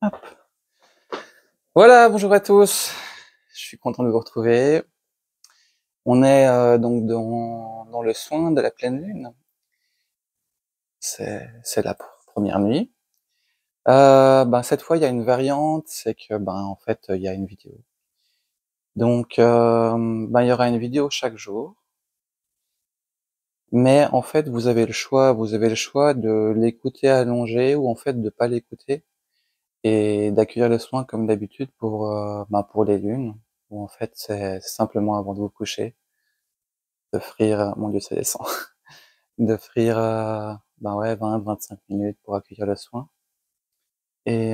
Hop. Voilà, bonjour à tous. Je suis content de vous retrouver. On est donc dans le soin de la pleine lune. C'est la première nuit. Ben, cette fois, il y a une variante, c'est que ben en fait, il y a une vidéo. Donc, ben, il y aura une vidéo chaque jour, mais en fait, vous avez le choix. Vous avez le choix de l'écouter allongé ou en fait de pas l'écouter et d'accueillir le soin comme d'habitude ben, pour les lunes, où en fait c'est simplement avant de vous coucher. D'offrir, mon Dieu, c'est décent, d'offrir, ben, ouais, 20-25 minutes pour accueillir le soin et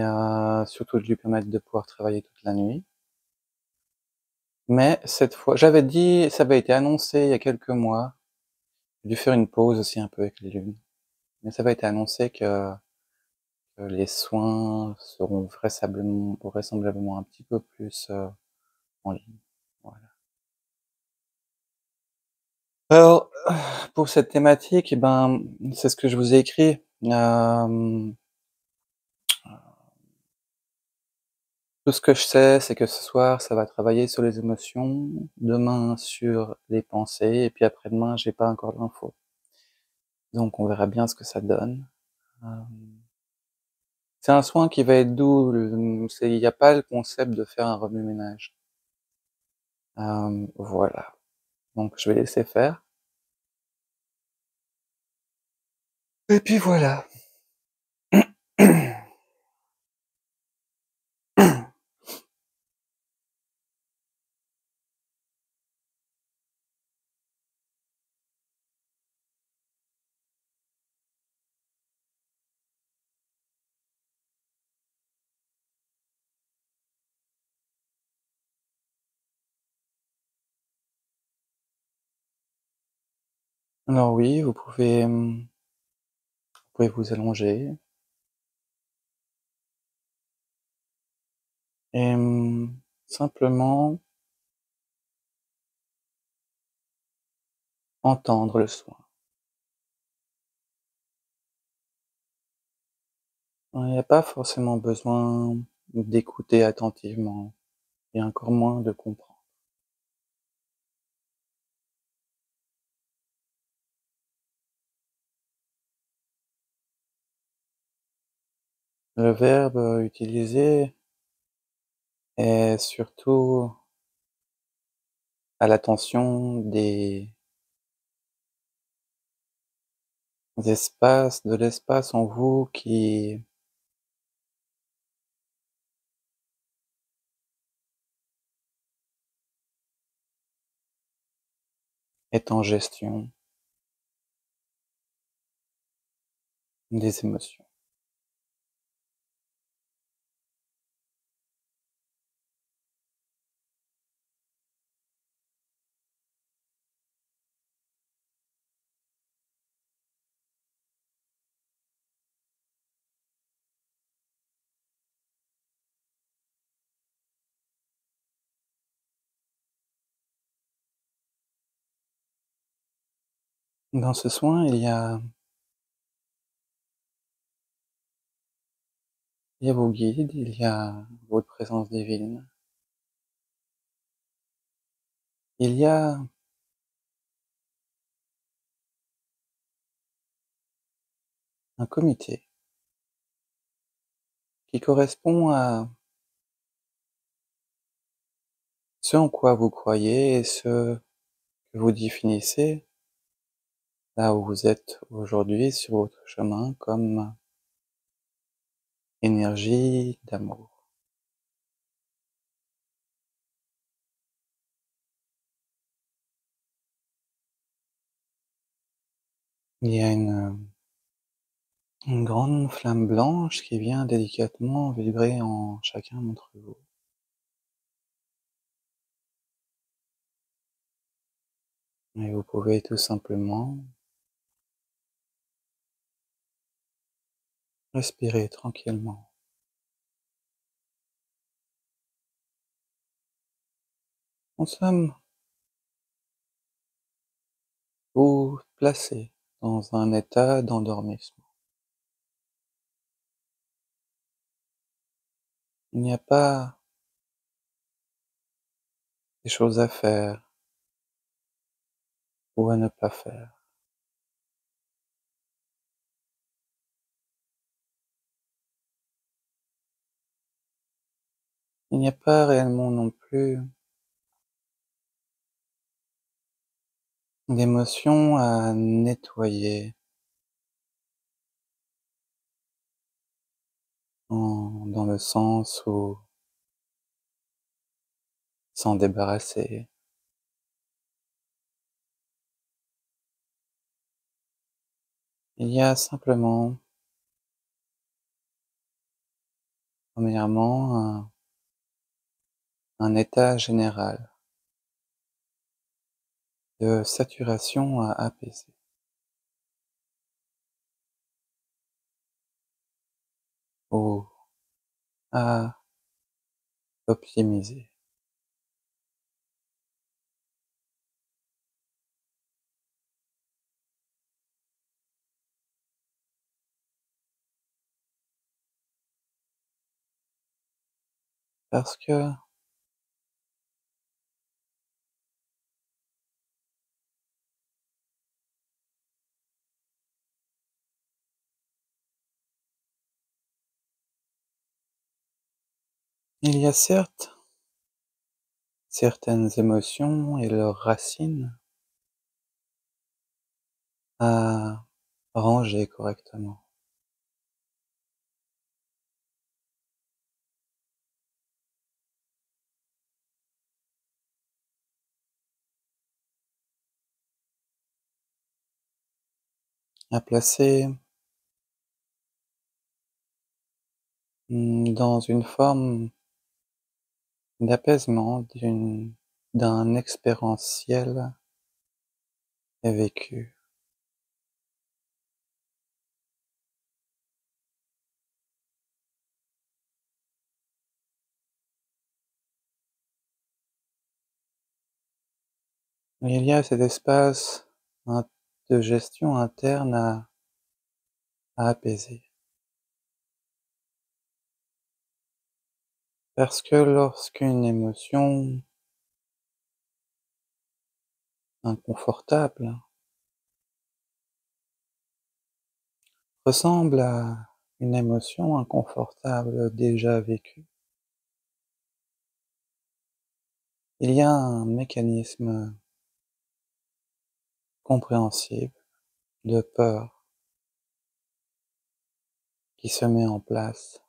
surtout de lui permettre de pouvoir travailler toute la nuit. Mais cette fois j'avais dit ça avait été annoncé il y a quelques mois, j'ai dû faire une pause aussi un peu avec les lunes, mais ça avait été annoncé que les soins seront vraisemblablement un petit peu plus, en ligne. Voilà. Alors, pour cette thématique, eh ben, c'est ce que je vous ai écrit. Tout ce que je sais, c'est que ce soir, ça va travailler sur les émotions, demain sur les pensées, et puis après-demain, j'ai pas encore l'info. Donc on verra bien ce que ça donne. C'est un soin qui va être doux, il n'y a pas le concept de faire un remue-ménage. Voilà. Donc je vais laisser faire. Et puis voilà. Alors oui, vous pouvez vous allonger et simplement entendre le soin. Il n'y a pas forcément besoin d'écouter attentivement, et encore moins de comprendre. Le verbe utilisé est surtout à l'attention de l'espace en vous qui est en gestion des émotions. Dans ce soin, il y a vos guides, il y a votre présence divine, il y a un comité qui correspond à ce en quoi vous croyez et ce que vous définissez là où vous êtes aujourd'hui sur votre chemin comme énergie d'amour. Il y a une grande flamme blanche qui vient délicatement vibrer en chacun d'entre vous. Et vous pouvez tout simplement respirer tranquillement. En somme, vous placez dans un état d'endormissement. Il n'y a pas des choses à faire ou à ne pas faire. Il n'y a pas réellement non plus d'émotions à nettoyer dans le sens où s'en débarrasser. Il y a simplement, premièrement, un état général de saturation à apaiser ou à optimiser. Parce que il y a certes certaines émotions et leurs racines à ranger correctement. À placer, dans une forme d'apaisement, d'un expérientiel vécu. Il y a cet espace de gestion interne à apaiser. Parce que lorsqu'une émotion inconfortable ressemble à une émotion inconfortable déjà vécue, il y a un mécanisme compréhensible de peur qui se met en place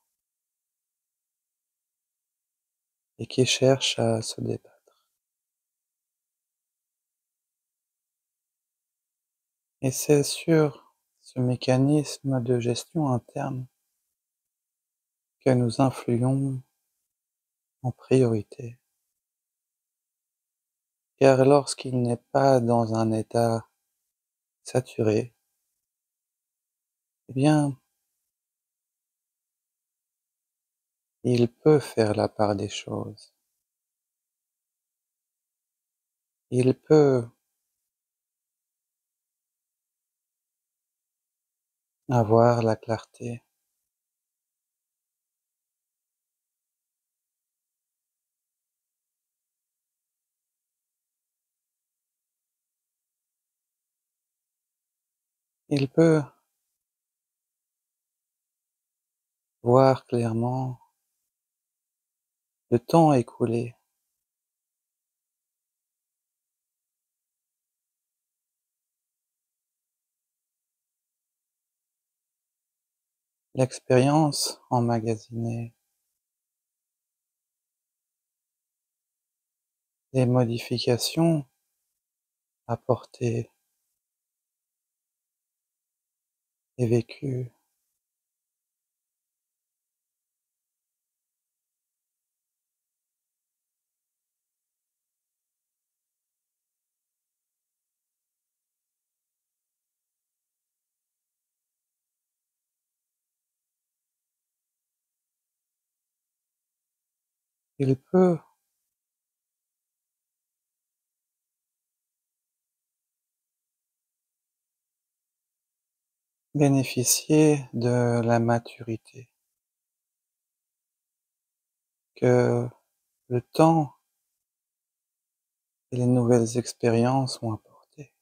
et qui cherche à se débattre. Et c'est sur ce mécanisme de gestion interne que nous influons en priorité. Car lorsqu'il n'est pas dans un état saturé, eh bien, il peut faire la part des choses. Il peut avoir la clarté. Il peut voir clairement le temps écoulé. L'expérience emmagasinée, les modifications apportées et vécues. Il peut bénéficier de la maturité. que le temps et les nouvelles expériences ont apporté.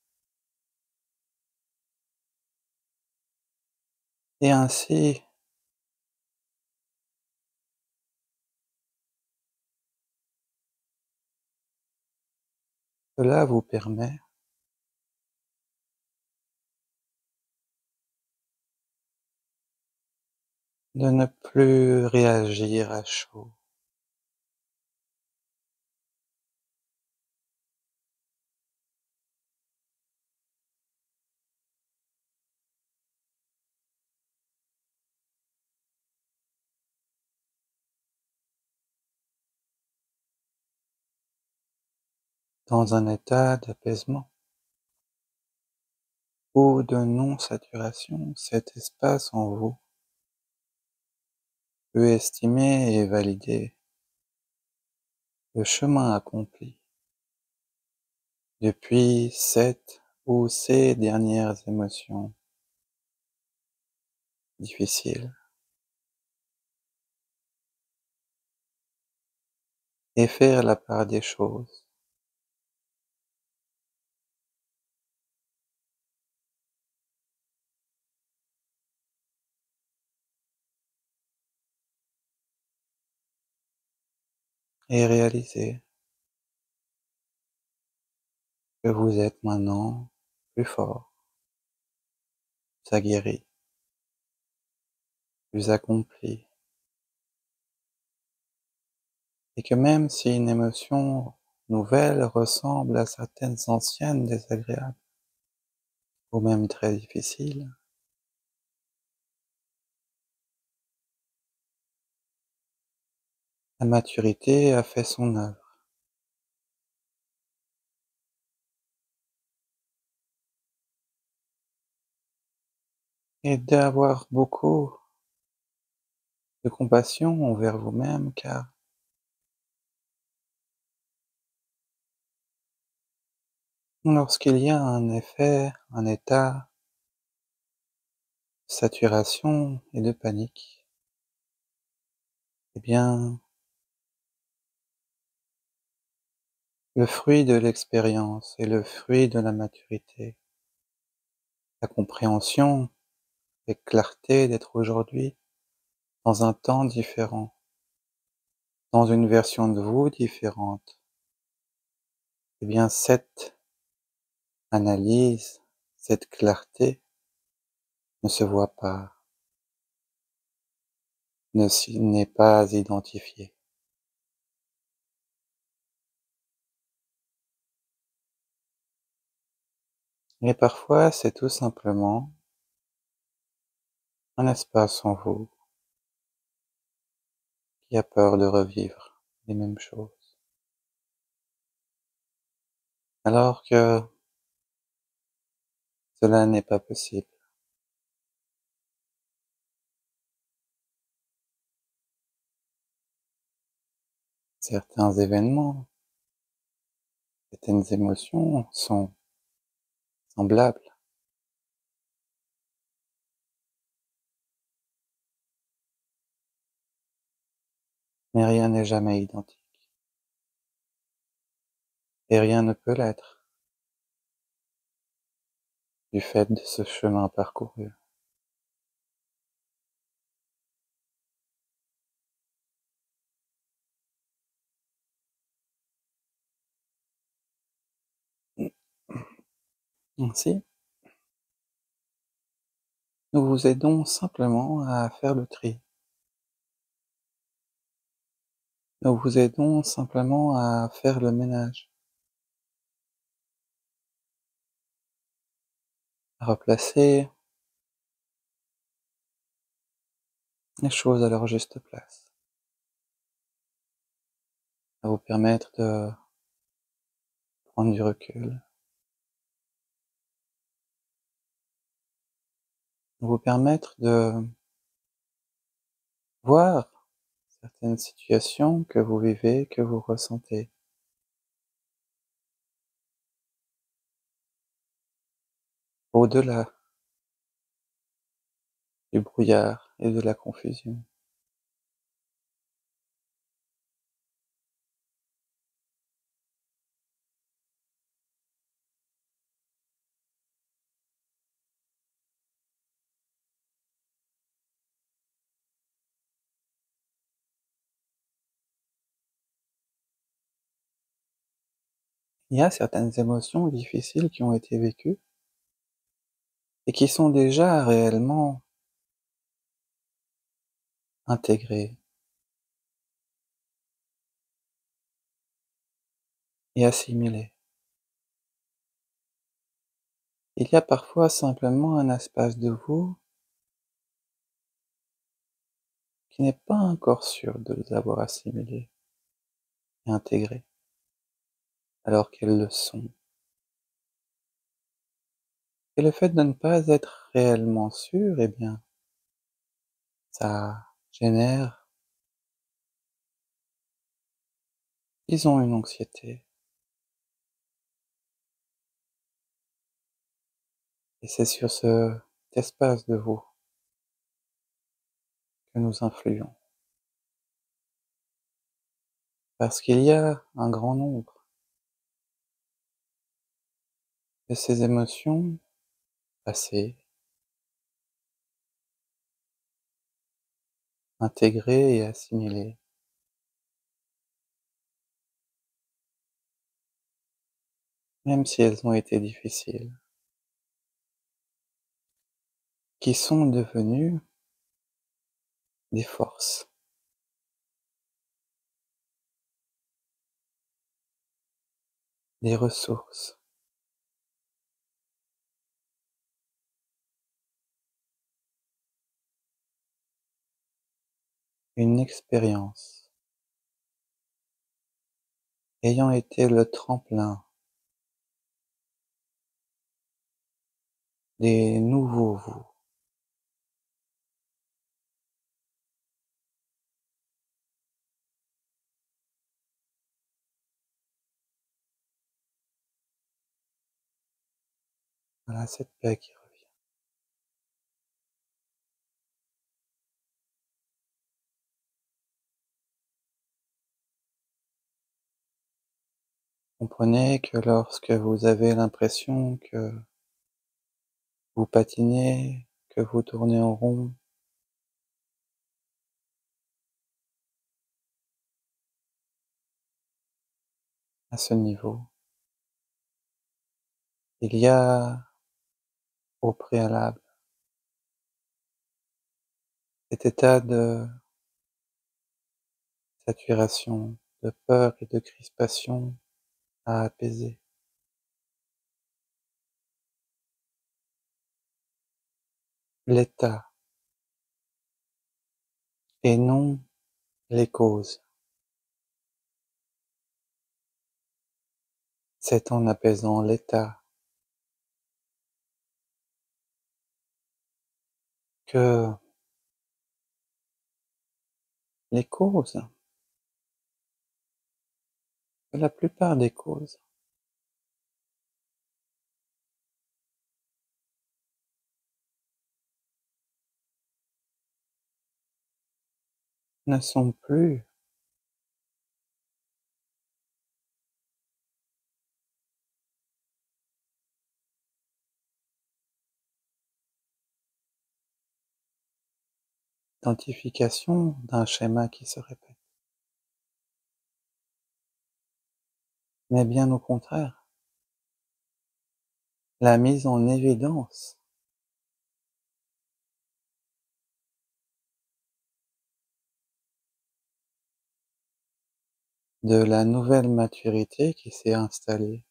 Et ainsi, cela vous permet de ne plus réagir à chaud. Dans un état d'apaisement ou de non-saturation, cet espace en vous peut estimer et valider le chemin accompli depuis cette ou ces dernières émotions difficiles et faire la part des choses. Et réaliser que vous êtes maintenant plus fort, plus aguerri, plus accompli, et que même si une émotion nouvelle ressemble à certaines anciennes désagréables, ou même très difficiles, la maturité a fait son œuvre, et d'avoir beaucoup de compassion envers vous-même, car lorsqu'il y a un effet, un état de saturation et de panique, eh bien, le fruit de l'expérience et le fruit de la maturité, la compréhension et clarté d'être aujourd'hui dans un temps différent, dans une version de vous différente, eh bien, cette analyse, cette clarté ne se voit pas, n'est pas identifiée. Et parfois, c'est tout simplement un espace en vous qui a peur de revivre les mêmes choses. Alors que cela n'est pas possible. Certains événements, certaines émotions sont semblables, mais rien n'est jamais identique. Et rien ne peut l'être, du fait de ce chemin parcouru. Ainsi, nous vous aidons simplement à faire le tri. Nous vous aidons simplement à faire le ménage, à replacer les choses à leur juste place, à vous permettre de prendre du recul, à vous permettre de voir certaines situations que vous vivez, que vous ressentez, au-delà du brouillard et de la confusion. Il y a certaines émotions difficiles qui ont été vécues et qui sont déjà réellement intégrées et assimilées. Il y a parfois simplement un espace de vous qui n'est pas encore sûr de les avoir assimilées et intégrées, alors qu'elles le sont. Et le fait de ne pas être réellement sûr, eh bien, ça génère, disons, une anxiété. Et c'est sur cet espace de vous que nous influons. Parce qu'il y a un grand nombre de ces émotions passées, intégrées et assimilées, même si elles ont été difficiles, qui sont devenues des forces, des ressources, une expérience ayant été le tremplin des nouveaux vous. Voilà cette paix qui revient. Comprenez que lorsque vous avez l'impression que vous patinez, que vous tournez en rond, à ce niveau, il y a au préalable cet état de saturation, de peur et de crispation à apaiser. L'état et non les causes. C'est en apaisant l'état que les causes, que la plupart des causes, ne sont plus l'identification d'un schéma qui se répète, mais bien au contraire, la mise en évidence de la nouvelle maturité qui s'est installée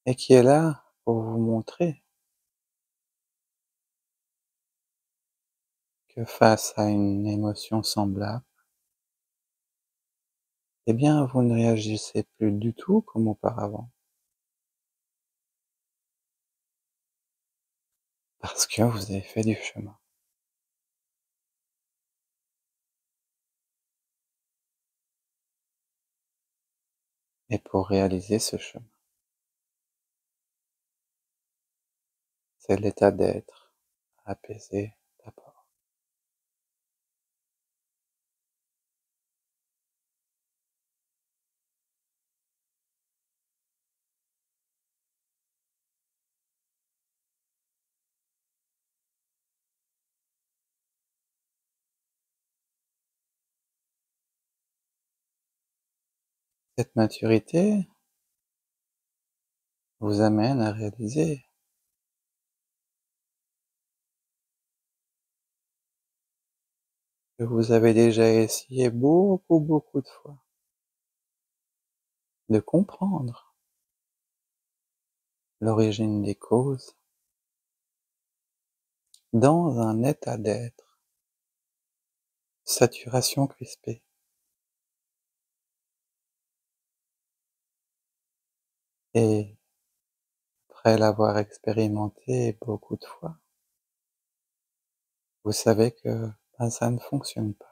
et qui est là pour vous montrer que face à une émotion semblable, eh bien, vous ne réagissez plus du tout comme auparavant, parce que vous avez fait du chemin. Et pour réaliser ce chemin, c'est l'état d'être apaisé d'abord. Cette maturité vous amène à réaliser que vous avez déjà essayé beaucoup, beaucoup de fois de comprendre l'origine des causes dans un état d'être, saturation crispée. Et après l'avoir expérimenté beaucoup de fois, vous savez que, ben, ça ne fonctionne pas.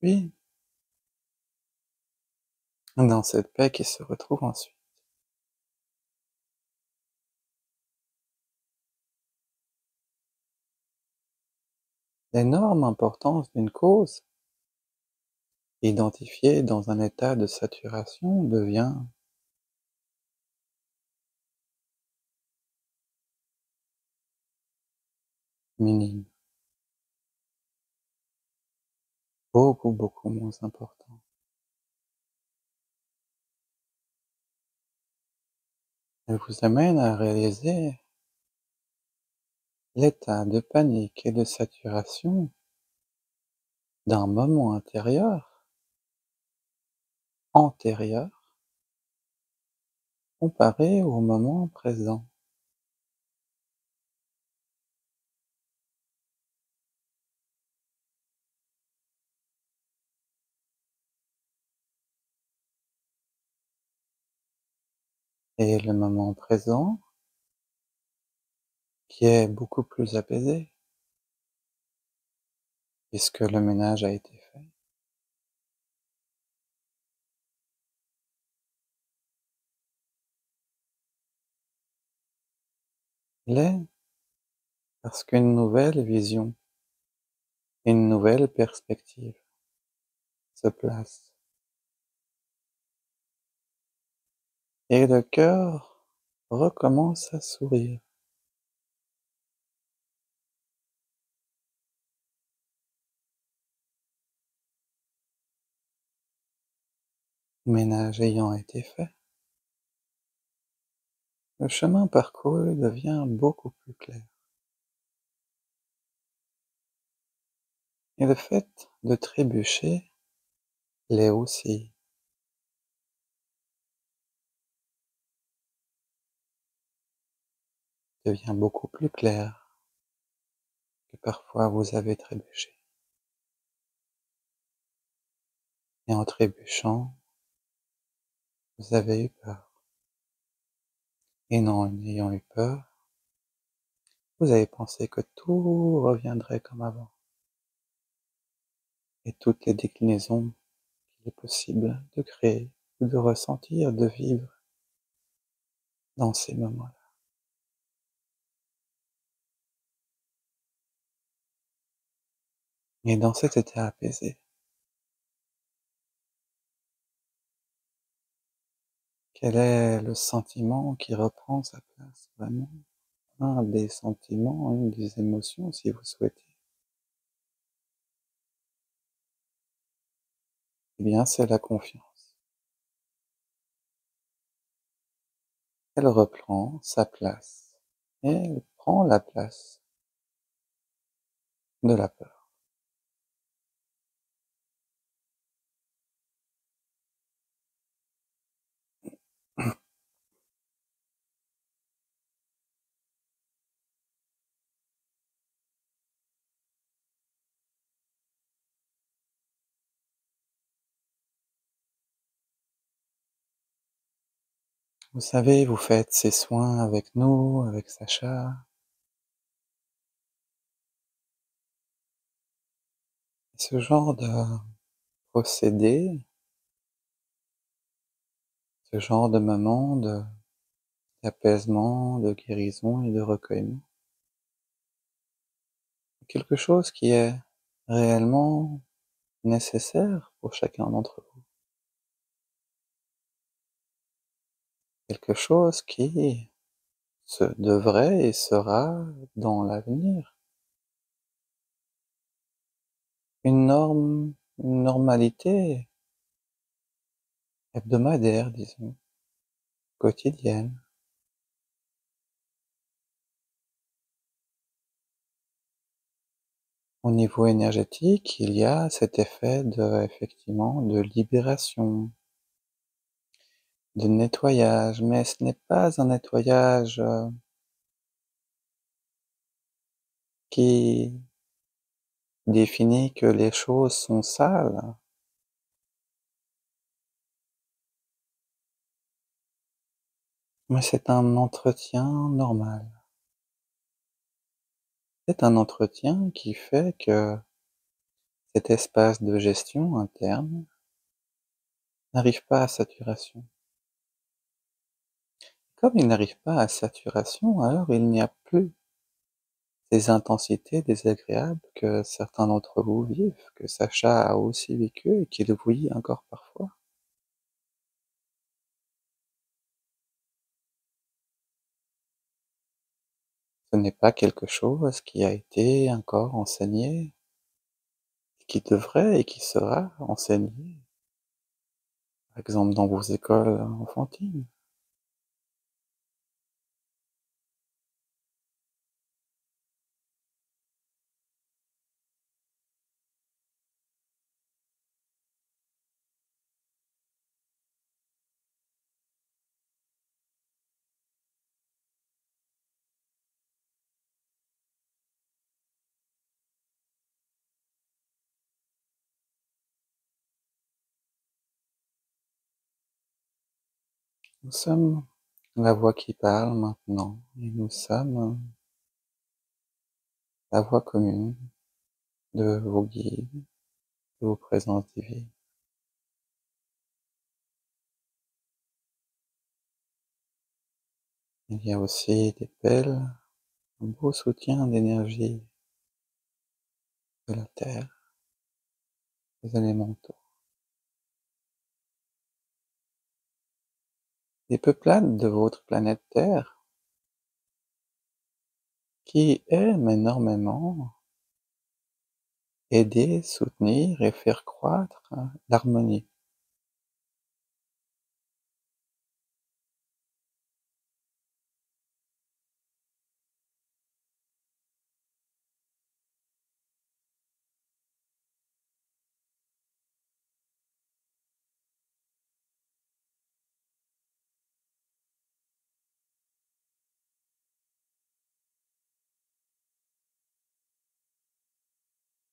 Puis, dans cette paix qui se retrouve ensuite, l'énorme importance d'une cause identifiée dans un état de saturation devient minime, beaucoup, beaucoup moins important. Elle vous amène à réaliser l'état de panique et de saturation d'un moment intérieur, antérieur, comparé au moment présent. Et le moment présent, qui est beaucoup plus apaisé, puisque le ménage a été fait. Il est parce qu'une nouvelle vision, une nouvelle perspective se place. Et le cœur recommence à sourire. Ménage ayant été fait, le chemin parcouru devient beaucoup plus clair. Et le fait de trébucher l'est aussi. Devient beaucoup plus clair que parfois vous avez trébuché. Et en trébuchant, vous avez eu peur. Et non, en ayant eu peur, vous avez pensé que tout reviendrait comme avant. Et toutes les déclinaisons qu'il est possible de créer, ou de ressentir, de vivre dans ces moments-là. Et dans cet état apaisé, quel est le sentiment qui reprend sa place vraiment? Un des sentiments, une des émotions si vous souhaitez. Eh bien, c'est la confiance. Elle reprend sa place et elle prend la place de la peur. Vous savez, vous faites ces soins avec nous, avec Sacha. Ce genre de procédé, ce genre de moment d'apaisement, de guérison et de recueillement, quelque chose qui est réellement nécessaire pour chacun d'entre vous. Quelque chose qui se devrait et sera dans l'avenir. Une norme, une normalité hebdomadaire, disons, quotidienne. Au niveau énergétique, il y a cet effet de, effectivement, de libération, de nettoyage, mais ce n'est pas un nettoyage qui définit que les choses sont sales, mais c'est un entretien normal. C'est un entretien qui fait que cet espace de gestion interne n'arrive pas à saturation. Comme il n'arrive pas à saturation, alors il n'y a plus ces intensités désagréables que certains d'entre vous vivent, que Sacha a aussi vécu et qu'il vit encore parfois. Ce n'est pas quelque chose qui a été encore enseigné, qui devrait et qui sera enseigné, par exemple dans vos écoles enfantines. Nous sommes la voix qui parle maintenant, et nous sommes la voix commune de vos guides, de vos présences divines. Il y a aussi des belles, un beau soutien d'énergie de la Terre, des élémentaux. Des peuplades de votre planète Terre qui aiment énormément aider, soutenir et faire croître l'harmonie.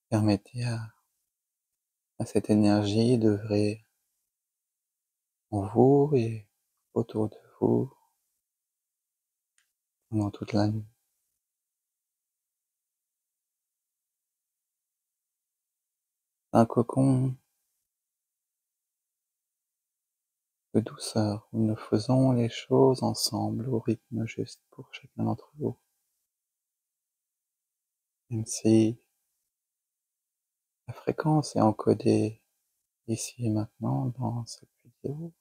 Permettez à cette énergie d'œuvrer en vous et autour de vous pendant toute la nuit. Un cocon de douceur où nous faisons les choses ensemble au rythme juste pour chacun d'entre vous. Même si la fréquence est encodée ici et maintenant dans cette vidéo,